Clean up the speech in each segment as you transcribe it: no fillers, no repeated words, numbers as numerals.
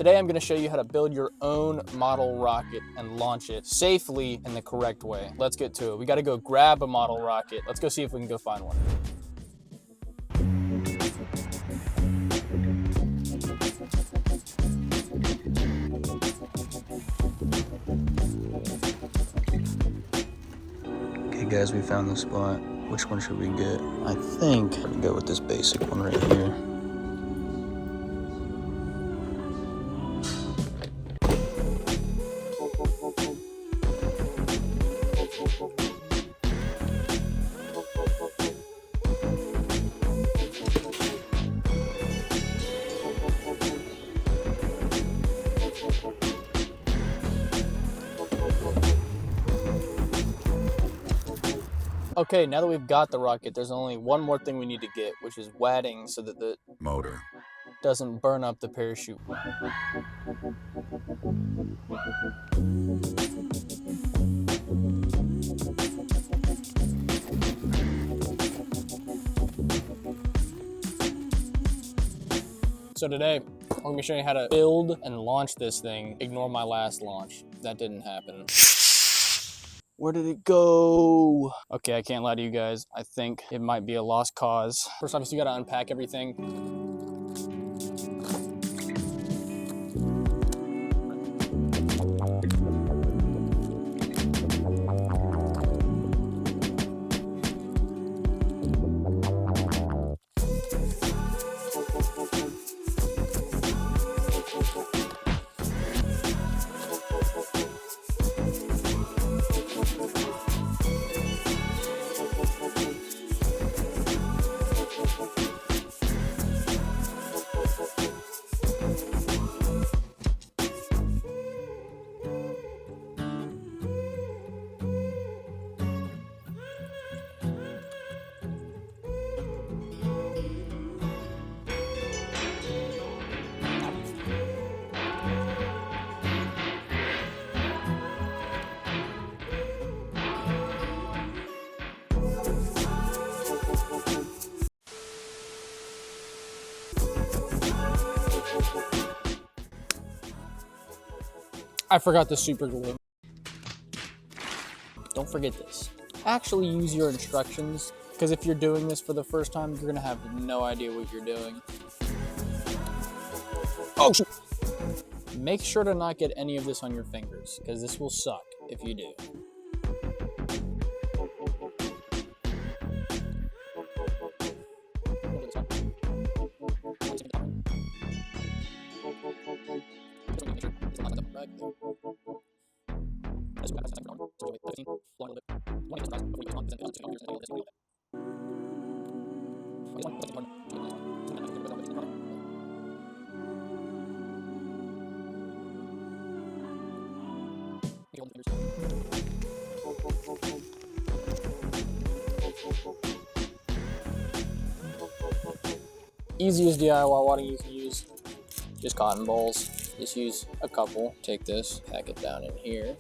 Today I'm going to show you how to build your own model rocket and launch it safely in the correct way. Let's get to it. We got to go grab a model rocket. Let's go see if we can go find one. Okay guys, we found the spot. Which one should we get? I think I'm gonna go with this basic one right here. Okay, now that we've got the rocket, there's only one more thing we need to get, which is wadding so that the motor doesn't burn up the parachute. So today, I'm going to be showing you how to build and launch this thing. Ignore my last launch. That didn't happen. Where did it go? Okay, I can't lie to you guys. I think it might be a lost cause. First off, you gotta unpack everything. I forgot the super glue. Don't forget this. Actually use your instructions, because if you're doing this for the first time, you're gonna have no idea what you're doing. Oh, shoot. Make sure to not get any of this on your fingers, because this will suck if you do. Easiest DIY wadding you can use, just cotton balls. Just use a couple. Take this, pack it down in here.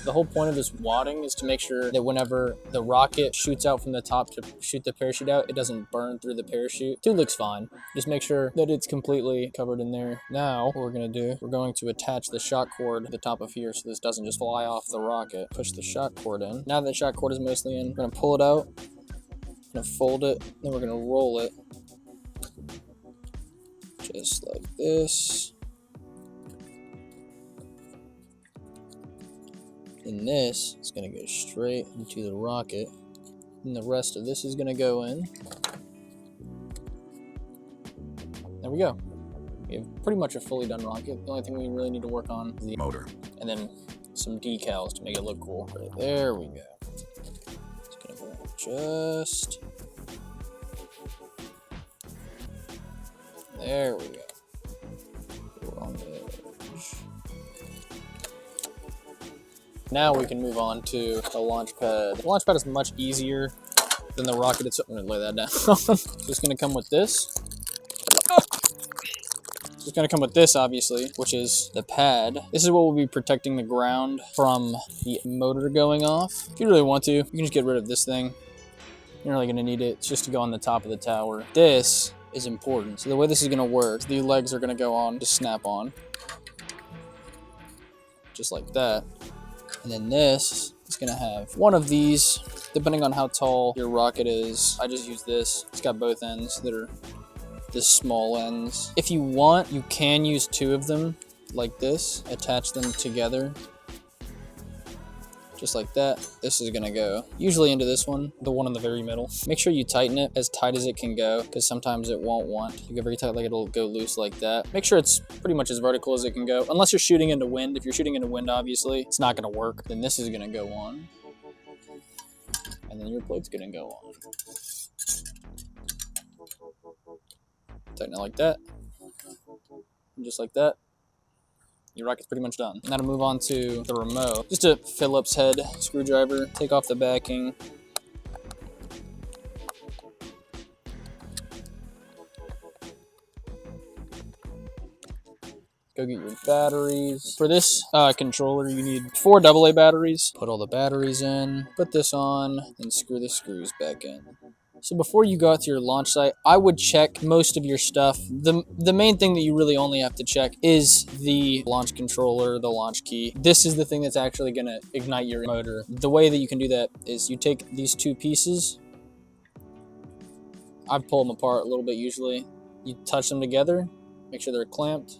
The whole point of this wadding is to make sure that whenever the rocket shoots out from the top to shoot the parachute out, it doesn't burn through the parachute. 2 looks fine. Just make sure that it's completely covered in there. Now, what we're gonna do, we're going to attach the shock cord to the top of here so this doesn't just fly off the rocket. Push the shock cord in. Now that the shock cord is mostly in, we're gonna pull it out, we're gonna fold it, then we're gonna roll it. Just like this. And this is going to go straight into the rocket. And the rest of this is going to go in. There we go. We have pretty much a fully done rocket. The only thing we really need to work on is the motor. And then some decals to make it look cool. Right there we go. It's going to go just... There we go. We're on the edge. Now we can move on to the launch pad. The launch pad is much easier than the rocket itself. I'm gonna lay that down. It's just gonna come with this. It's gonna come with this, obviously, which is the pad. This is what will be protecting the ground from the motor going off. If you really want to, you can just get rid of this thing. You're not really gonna need it. It's just to go on the top of the tower. This is important. So the way this is gonna work, the legs are gonna go on to snap on. Just like that. And then this is gonna have one of these, depending on how tall your rocket is. I just use this. It's got both ends that are the small ends. If you want, you can use two of them like this, attach them together. Just like that. This is gonna go usually into this one, the one in the very middle. Make sure you tighten it as tight as it can go, because sometimes it won't want. You go very tight, like it'll go loose like that. Make sure it's pretty much as vertical as it can go, unless you're shooting into wind. If you're shooting into wind, obviously, it's not gonna work. Then this is gonna go on. And then your plate's gonna go on. Tighten it like that. And just like that. Your rocket's pretty much done. Now to move on to the remote. Just a Phillips head screwdriver. Take off the backing. Go get your batteries. For this controller, you need 4 AA batteries. Put all the batteries in, put this on, and screw the screws back in. So before you go out to your launch site, I would check most of your stuff. The main thing that you really only have to check is the launch controller, the launch key. This is the thing that's actually gonna ignite your motor. The way that you can do that is you take these 2 pieces. I pull them apart a little bit usually. You touch them together, make sure they're clamped.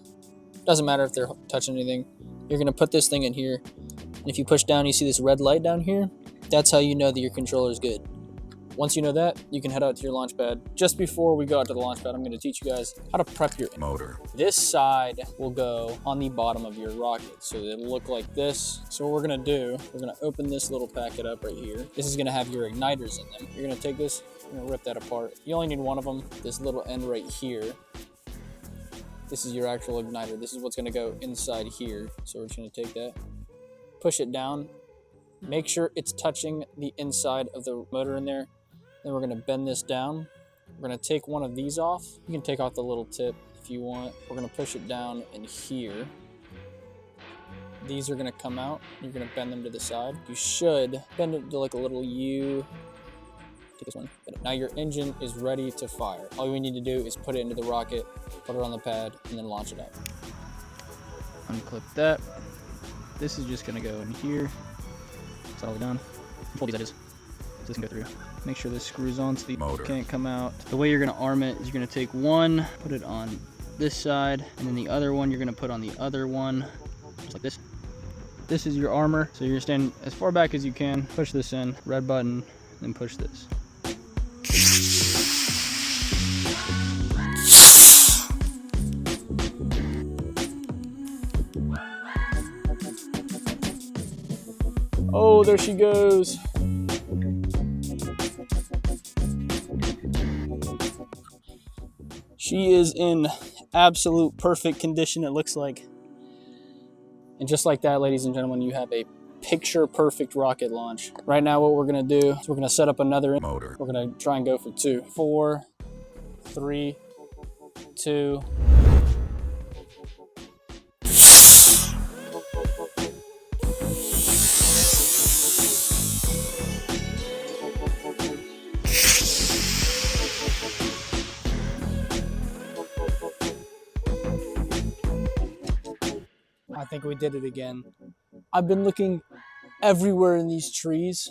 Doesn't matter if they're touching anything. You're gonna put this thing in here. And if you push down, you see this red light down here? That's how you know that your controller is good. Once you know that, you can head out to your launch pad. Just before we go out to the launch pad, I'm gonna teach you guys how to prep your motor. This side will go on the bottom of your rocket. So it'll look like this. So what we're gonna do, we're gonna open this little packet up right here. This is gonna have your igniters in them. You're gonna take this, you're gonna rip that apart. You only need one of them, this little end right here. This is your actual igniter. This is what's gonna go inside here. So we're just gonna take that, push it down, make sure it's touching the inside of the motor in there. Then we're gonna bend this down. We're gonna take one of these off. You can take off the little tip if you want. We're gonna push it down in here. These are gonna come out. You're gonna bend them to the side. You should bend it to like a little U. Take this one. Now your engine is ready to fire. All we need to do is put it into the rocket, put it on the pad, and then launch it out. Unclip that. This is just gonna go in here. It's all done. Pull these edges so this can go through. Make sure this screws on so the motor can't come out. The way you're gonna arm it is you're gonna take one, put it on this side, and then the other one you're gonna put on the other one, just like this. This is your armor, so you're gonna stand as far back as you can, push this in, red button, then push this. Oh, there she goes. She is in absolute perfect condition, it looks like. And just like that, ladies and gentlemen, you have a picture perfect rocket launch. Right now what we're gonna do is we're gonna set up another motor. We're gonna try and go for 2. 4, 3, 2. I think we did it again. I've been looking everywhere in these trees,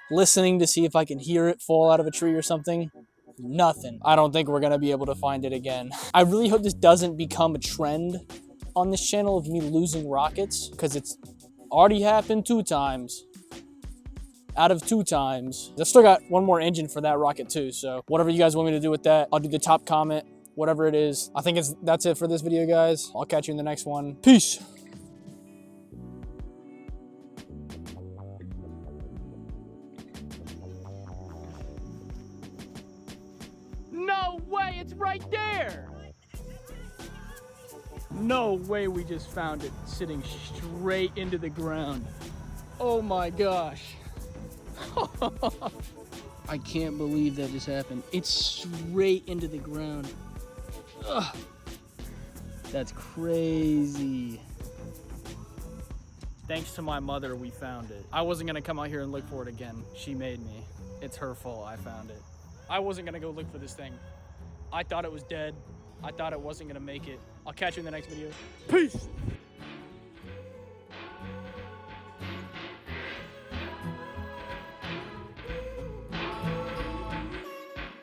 listening to see if I can hear it fall out of a tree or something. Nothing. I don't think we're gonna be able to find it again. I really hope this doesn't become a trend on this channel of me losing rockets, because it's already happened 2 times. Out of 2 times. I still got one more engine for that rocket too, so whatever you guys want me to do with that, I'll do the top comment. Whatever it is. I think that's it for this video, guys. I'll catch you in the next one. Peace. No way, it's right there. No way we just found it sitting straight into the ground. Oh my gosh. I can't believe that just happened. It's straight into the ground. Ugh. That's crazy. Thanks to my mother, we found it. I wasn't gonna come out here and look for it again. She made me. It's her fault I found it. I wasn't gonna go look for this thing. I thought it was dead. I thought it wasn't gonna make it. I'll catch you in the next video. Peace!